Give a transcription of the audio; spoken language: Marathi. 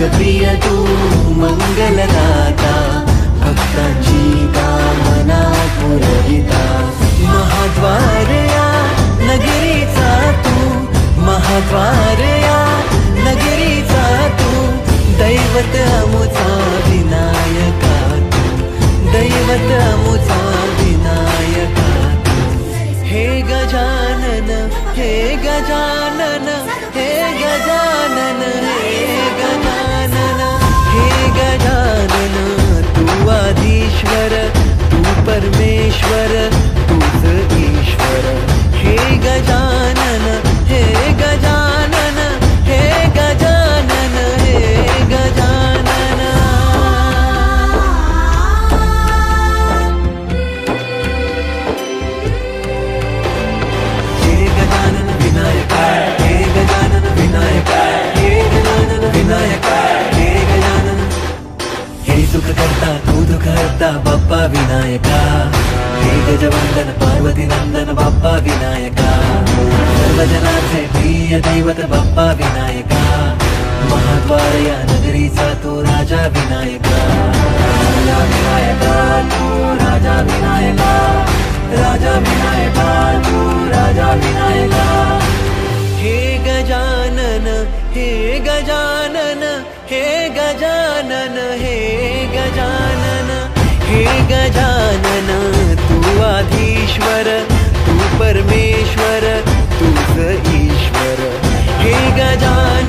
लोकप्रिय तू मंगलदाता, भक्तांची कामना पुरविता। महाद्वार या नगरीचा तू, महाद्वार या नगरीचा तू, दैवत अमुचा विनायका तू, दैवत अमुचा विनायका तू। हे गजानन, हे गजानन, हे गजानन, हे गजानन, हे गजानन, तू आदिश्वर, तू परमेश्वर, तूच ईश्वर। हे गजानन, हे गजानन, हे गजानन, हे गजानन। हे गजानन विनायका, हे गजानन विनायका, हे गजानन विनायका, हे गजानन। हे सुख करता तू दुःख हरता बाप्पा विनायका, हे गजवंदन पार्वती नंदन बाप्पा विनायका, सर्वजनांचे प्रिय दैवत बाप्पा विनायका। महाद्वार या नगरीचा तू राजा विनायका, राजा विनायका तू राजा विनायका, राजा विनायका तू राजा विनायका। हे गजानन, हे गजानन, हे गजानन, हे गजानन, हे गजानन, तू आधीश्वर, तू परमेश्वर, तूच ईश्वर। हे गजानन।